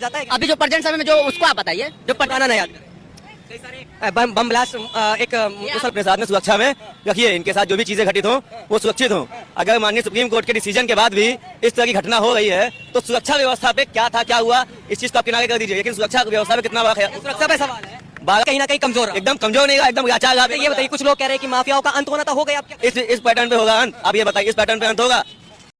जाता है? अभी जो प्रेजेंट समय में जो उसको आप बताइए जो पटाना नहीं आता। कई सारे बम ब्लास्ट एक अपने साथ में सुरक्षा में रखिए। इनके साथ जो भी चीजें घटित हो वो सुरक्षित हो। अगर माननीय सुप्रीम कोर्ट के डिसीजन के बाद भी इस तरह की घटना हो रही है तो सुरक्षा व्यवस्था पे क्या था, क्या हुआ, इस चीज को आप किनारे कर दीजिए। लेकिन सुरक्षा व्यवस्था पे कितना बड़ा सुरक्षा पे सवाल है, कहीं ना कहीं कमजोर है, एकदम कमजोर नहीं, एकदम लाचार। ये बताइए, कुछ लोग कह रहे हैं कि माफियाओं का अंत होना तो हो गया, इस पैटर्न पे होगा अंत? आप ये बताइए, इस पैटर्न पे अंत होगा?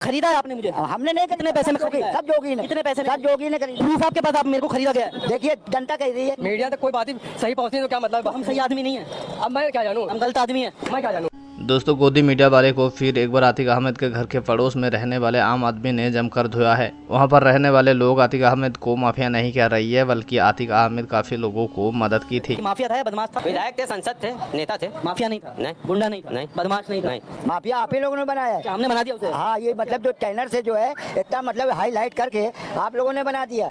खरीदा है आपने मुझे? हमने नहीं, कितने पैसे में खरीदी? सब जोगी ने। कितने पैसे में? सब जोगी ने खरीदी। प्रूफ आपके पास? आप मेरे को खरीदा गया है? देखिए जनता कह रही है। मीडिया तक कोई बात ही सही पहुंचती तो क्या मतलब? हम सही आदमी नहीं है, अब मैं क्या जानूं? हम गलत आदमी है, मैं क्या जानूं? दोस्तों, गोदी मीडिया वाले को फिर एक बार आतिक अहमद के घर के पड़ोस में रहने वाले आम आदमी ने जमकर धोया है। वहां पर रहने वाले लोग आतिक अहमद को माफिया नहीं कह रही है, बल्कि आतिक अहमद काफी लोगों को मदद की थी। माफिया था या बदमाश था? विधायक थे, संसद थे, नेता थे। माफिया नहीं था, नहीं। गुंडा नहीं था, नहीं। बदमाश नहीं था, नहीं। माफिया आप ही लोगों ने बनाया है। क्या हमने बना दिया उसे? हाँ, ये मतलब जो ट्रेनर से जो है इतना मतलब हाईलाइट करके आप लोगों ने बना दिया।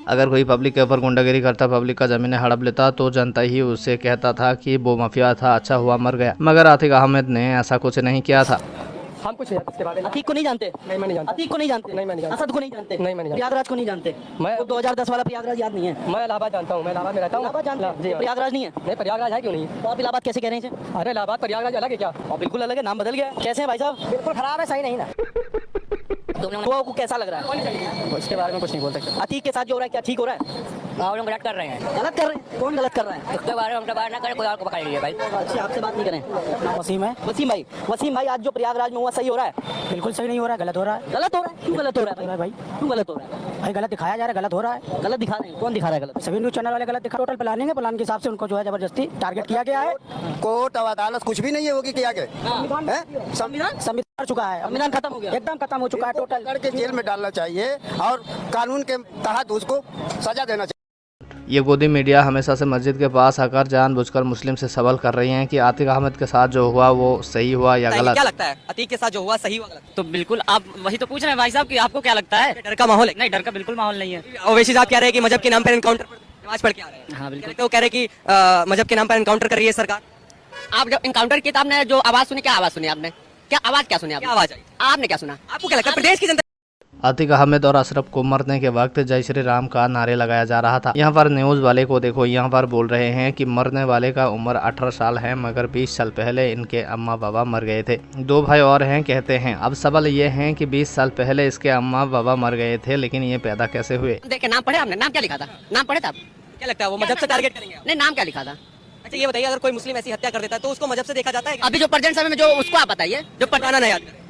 अगर कोई पब्लिक के ऊपर गुंडागिरी करता, पब्लिक का जमीनें हड़प लेता तो जनता ही उससे कहता था कि वो माफिया था, अच्छा हुआ मर गया। मगर आतिक अहमद ने ऐसा कुछ नहीं किया था। हम कुछ इसके बारे में अतीक को नहीं जानते? नहीं, मैं नहीं जानता। अतीक को नहीं जानते? नहीं, मैं नहीं जानता। असद को नहीं जानते? नहीं, मैं नहीं जानता। प्रयागराज को नहीं जानते? मैं 2010 वाला प्रयागराज याद नहीं है? मैं इलाहाबाद जानता हूँ, मैं इलाहाबाद में रहता हूँ। इलाहाबाद जानते हैं? प्रयागराज नहीं है? नहीं, प्रयागराज है क्यों नहीं? तो आप इलाहाबाद कैसे कह रहे हैं? अरे इलाहाबाद प्रयागराज अलग है क्या? और बिल्कुल अलग है, नाम बदल गया है। कैसे हैं भाई साहब? बिल्कुल खराब है, सही नहीं ना। तो कैसा लग रहा है? इसके बारे में कुछ नहीं बोल सकते। अतीक के साथ जो हो रहा है क्या ठीक हो रहा है? गलत कर रहे हैं, गलत कर रहे हैं? कौन गलत कर रहा है? उसके बारे में हम बात ना करें, कोई और को पकड़ लीजिए भाई। अच्छी आपसे बात नहीं करें। वसीम है। वसीम भाई आज जो प्रयागराज में हुआ सही हो रहा है? बिल्कुल सही नहीं हो रहा है, गलत हो रहा है। गलत हो रहा है? क्यों गलत हो रहा है भाई क्यों गलत हो रहा है? भाई गलत दिखाया जा रहा है, गलत हो रहा है। गलत दिखा रहे हैं? कौन दिखा रहा है गलत? सभी न्यूज चैनल वाले गलत दिखा। टोटल प्लानिंग है, प्लान के हिसाब से उनको जो है जबरदस्ती टारगेट किया गया है। कोर्ट और अदालत कुछ भी नहीं है होगी किया गया। संविधान कर चुका है, संविधान खत्म हो गया, एकदम खत्म हो चुका है टोटल। करके जेल में डालना चाहिए और कानून के तहत उसको सजा देना चाहिए। ये गोदी मीडिया हमेशा से मस्जिद के पास आकर जानबूझकर मुस्लिम से सवाल कर रही हैं कि आतिक अहमद के साथ जो हुआ वो सही हुआ या गलत। क्या लगता है अतीक के साथ जो हुआ सही हुआ गलत? तो बिल्कुल आप वही तो पूछ रहे हैं भाई साहब कि आपको क्या लगता है? डर का माहौल है? नहीं, डर का बिल्कुल माहौल नहीं है। ओवैसी साहब कह रहे हैं कि मजहब के नाम पर एनकाउंटर नमाज पढ़ के आ रहे हैं। हाँ बिल्कुल। तो कह रहे हैं कि मजहब के नाम पर एनकाउंटर कर रही है सरकार। आप जब इनकाउंटर किया आपने जो आवाज सुनी, क्या आवाज सुनी आपने? क्या आवाज क्या सुनी? क्या आवाज आई? आपने क्या सुना? आपको क्या लगता है प्रदेश की जनता? आतिक अहमद और अशरफ को मरने के वक्त जय श्री राम का नारे लगाया जा रहा था। यहाँ पर न्यूज वाले को देखो, यहाँ पर बोल रहे हैं कि मरने वाले का उम्र 18 साल है, मगर 20 साल पहले इनके अम्मा बाबा मर गए थे। दो भाई और हैं, कहते हैं। अब सवाल ये है कि 20 साल पहले इसके अम्मा बाबा मर गए थे, लेकिन ये पैदा कैसे हुए? देखिए नाम पढ़े आपने? नाम क्या लिखा था? नाम पढ़े था आप? क्या लगता है वो मजहब से टारगेट करेंगे? नहीं, नाम क्या लिखा था? अच्छा ये बताइए, अगर कोई मुस्लिम ऐसी हत्या कर देता है तो उसको मजहब से देखा जाता है? अभी जो प्रेजेंट समय में जो उसको आप बताइए जो पटाना नहीं आता।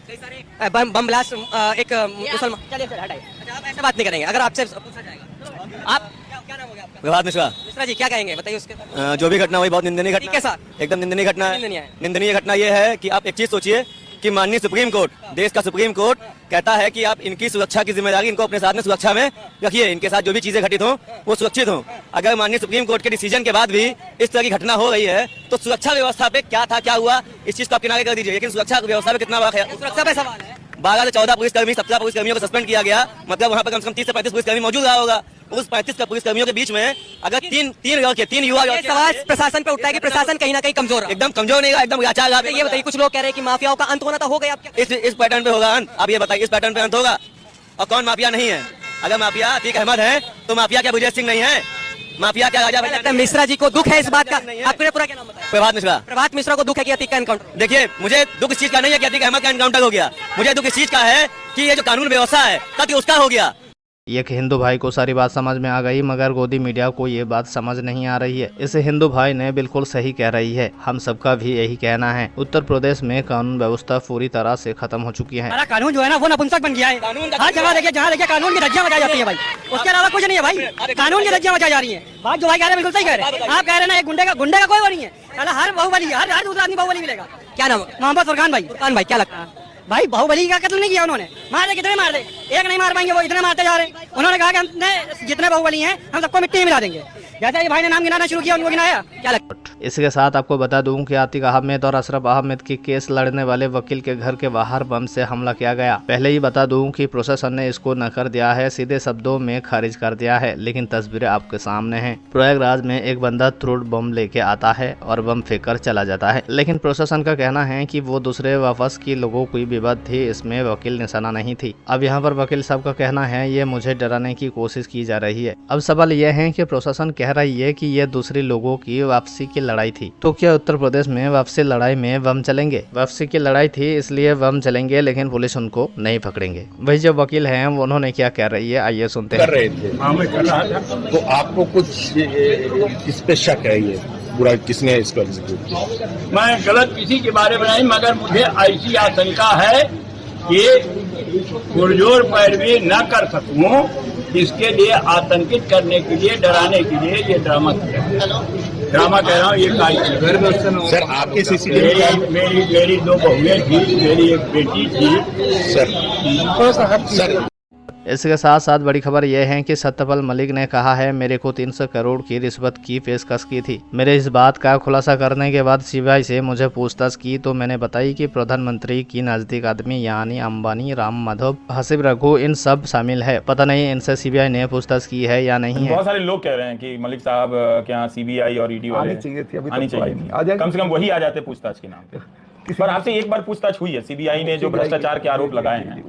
कई सारे बम ब्लास्ट एक मुसलमान। चलिए सर हटाइए। अच्छा, आप ऐसे बात नहीं करेंगे अगर आपसे पूछा जाएगा। आप क्या नाम हो गया आपका? प्रभात मिश्रा जी, क्या कहेंगे बताइए उसके? जो भी घटना हुई बहुत निंदनीय घटना के साथ, एकदम निंदनीय घटना है। निंदनीय घटना ये है कि आप एक चीज सोचिए कि माननीय सुप्रीम कोर्ट, देश का सुप्रीम कोर्ट कहता है कि आप इनकी सुरक्षा की जिम्मेदारी इनको अपने साथ में सुरक्षा में रखिए। इनके साथ जो भी चीजें घटित हो वो सुरक्षित हो। अगर माननीय सुप्रीम कोर्ट के डिसीजन के बाद भी इस तरह की घटना हो रही है तो सुरक्षा व्यवस्था पे क्या था, क्या हुआ, इस चीज को आप किनारे कर दीजिए। लेकिन सुरक्षा व्यवस्था पे कितना बड़ा सुरक्षा पे सवाल है। 12 से 14 पुलिसकर्मी, 17 पुलिसकर्मियों को सस्पेंड किया गया, मतलब वहाँ पर कम से कम 30 से 35 पुलिसकर्मी मौजूद रहा होगा। उस 35 पुलिसकर्मियों के बीच में अगर तीन युवा, सवाल प्रशासन पे उठता है कि प्रशासन कहीं ना कहीं कमजोर है, एकदम कमजोर नहीं, एकदम लाचार। ये बताइए, कुछ लोग कह रहे हैं कि माफियाओं का अंत होना तो हो गया, इस पैटर्न पे होगा अंत? आप ये बताइए, इस पैटर्न पे अंत होगा? और कौन माफिया नहीं है? अगर माफिया अतीक अहमद है तो माफिया क्या विजय सिंह नहीं है? माफिया क्या राजा मिश्रा जी को दुख है इस बात का? आपको पूरा क्या नाम बताया? प्रभात मिश्रा को दुख है कि अतीक का एनकाउंटर। देखिए, मुझे दुख इस चीज का नहीं है कि अतीक अहमद का एनकाउंटर हो गया, मुझे दुख इस चीज का है कि ये जो कानून व्यवस्था है ताकि उसका हो गया। एक हिंदू भाई को सारी बात समझ में आ गई, मगर गोदी मीडिया को ये बात समझ नहीं आ रही है। इस हिंदू भाई ने बिल्कुल सही कह रही है, हम सबका भी यही कहना है। उत्तर प्रदेश में कानून व्यवस्था पूरी तरह से खत्म हो चुकी है। हमारा कानून जो है ना वो नपुंसक बन गया है। हर जगह देखिए, जहाँ देखिए कानून की धज्जियां बजाई जाती है भाई, उसके अलावा कुछ नहीं है भाई। कानून की धज्जियां बजाई जा रही है। बात जो भाई कह रहे हैं बिल्कुल सही कह रहे हैं। आप कह रहे हैं ना एक गुंडे का कोई वो नहीं है, हर बाहुबली, हर दूसरा आदमी बाहुबली मिलेगा। क्या नाम? मोहम्मद फरखान भाई। फरखान भाई, क्या लगता है भाई बाहुबली का कत्ल नहीं किया उन्होंने? मार दे, कितने मार दे, एक नहीं मार पाएंगे, वो इतने मारते जा रहे हैं। उन्होंने कहा कि हमने जितने बाहुबली हैं हम सबको मिट्टी में मिला देंगे। जैसे ये भाई ने नाम गिनाना शुरू किया उनको गिनाया क्या लगता इसके साथ आपको बता दूं कि आतिक अहमद और अशरफ अहमद की केस लड़ने वाले वकील के घर के बाहर बम से हमला किया गया। पहले ही बता दूं कि प्रशासन ने इसको नकार दिया है, सीधे शब्दों में खारिज कर दिया है, लेकिन तस्वीरें आपके सामने हैं। प्रयागराज में एक बंदा त्रुट बम लेके आता है और बम फेंक कर चला जाता है, लेकिन प्रशासन का कहना है कि वो दूसरे वापस की लोगों की विवाद थी, इसमें वकील निशाना नहीं थी। अब यहाँ पर वकील साहब का कहना है ये मुझे डराने की कोशिश की जा रही है। अब सवाल यह है कि प्रशासन कह रही है कि ये दूसरे लोगों की वापसी की लड़ाई थी, तो क्या उत्तर प्रदेश में वापसी लड़ाई में बम चलेंगे? वापसी की लड़ाई थी इसलिए बम चलेंगे, लेकिन पुलिस उनको नहीं पकड़ेंगे। वही जो वकील हैं उन्होंने क्या कह रही है, आइए सुनते हैं। कर रहे थे, हाँ मैं कर रहा था। तो आपको कुछ इस पे शक है, ये पूरा किसने इसको एग्जीक्यूट? मैं गलत किसी के बारे में नहीं, मगर मुझे ऐसी आशंका है कि पुरजोर पैरवी न कर सकूं, इसके लिए आतंकित करने के लिए, डराने के लिए ये ड्रामा कह रहा हूँ। ये सर आपके सीसीटीवी मेरी 2 बहुएं थी, मेरी एक बेटी थी सर। इसके साथ साथ बड़ी खबर यह है कि सत्यपाल मलिक ने कहा है मेरे को 300 करोड़ की रिश्वत की पेशकश की थी। मेरे इस बात का खुलासा करने के बाद सीबीआई से मुझे पूछताछ की तो मैंने बताई कि प्रधानमंत्री की नजदीक आदमी यानी अंबानी, राम माधव, हसीब रघु इन सब शामिल है। पता नहीं इनसे सीबीआई ने पूछताछ की है या नहीं है। बहुत सारे लोग कह रहे हैं कि मलिक साहब के यहाँ सीबीआई और ईडी वाले आनी चाहिए, कम से कम वही आ जाते पूछताछ के नाम पे। पर आपसे एक बार पूछताछ हुई है, सीबीआई ने जो भ्रष्टाचार के आरोप लगाए हैं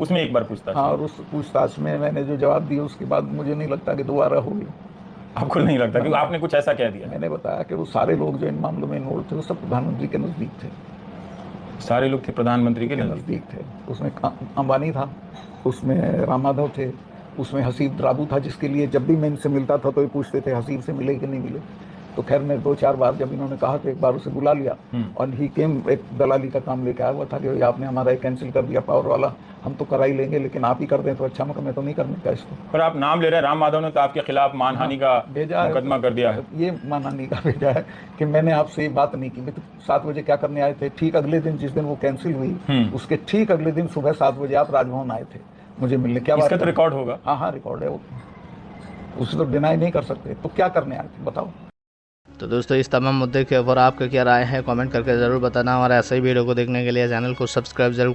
उसमें एक बार पूछताछ। हाँ, और उस पूछताछ में मैंने जो जवाब दिया उसके बाद मुझे नहीं लगता कि दोबारा होगी। आपको नहीं लगता? क्योंकि आपने कुछ ऐसा कह दिया। मैंने बताया कि वो सारे लोग जो इन मामलों में इन्वॉल्व थे वो सब प्रधानमंत्री के नजदीक थे। सारे लोग थे प्रधानमंत्री के नजदीक थे। उसमें अंबानी था, उसमें राम माधव थे, उसमें हसीब राबू था, जिसके लिए जब भी मैं इनसे मिलता था तो ये पूछते थे हसीब से मिले कि नहीं मिले। तो खैर मैं 2-4 बार जब इन्होंने कहा तो एक बार उसे बुला लिया और ही केम एक दलाली का काम लेके आया हुआ था कि आपने हमारा कैंसिल कर दिया पावर वाला, हम तो करा ही लेंगे लेकिन आप ही कर दें तो अच्छा, मगर मैं तो नहीं करने का इसको। पर आप नाम ले रहे हैं, राम माधव ने तो आपके खिलाफ मानहानि का मुकदमा कर दिया है। ये मानहानि का भेजा है कि मैंने आपसे ये बात नहीं की। मैं तो 7 बजे क्या करने आए थे, ठीक अगले दिन जिस दिन वो कैंसिल हुई उसके ठीक अगले दिन सुबह 7 बजे आप राजभवन आए थे मुझे मिलने। क्या इसका तो रिकॉर्ड होगा? हाँ रिकॉर्ड है, उसे तो डिनाई नहीं कर सकते। तो क्या करने आए थे बताओ। तो दोस्तों इस तमाम मुद्दे के ऊपर आपका क्या राय है कमेंट करके ज़रूर बताना, और ऐसे ही वीडियो को देखने के लिए चैनल को सब्सक्राइब जरूर